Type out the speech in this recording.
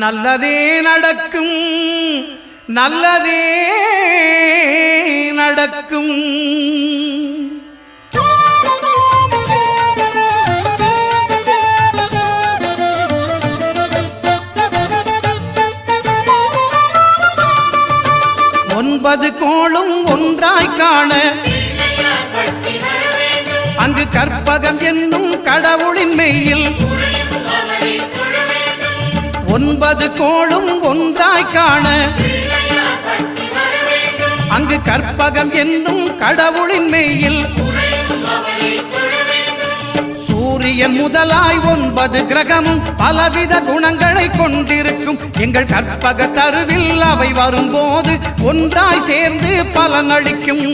நல்லதே நடக்கும், நல்லதே நடக்கும். 9 கோளும் ஒன்றாய் காண அங்கு கற்பகம் என்னும் கடவுளின் மெய்யில் 9 கோளும் ஒன்றாய் காண அங்கு கற்பகம் என்னும் கடவுளின் மெய்யில் சூரியன் முதலாய் 9 கிரகமும் பலவித குணங்களை கொண்டிருக்கும். எங்கள் கற்பக தருவில் அவை வரும்போது ஒன்றாய் சேர்ந்து பலனளிக்கும்.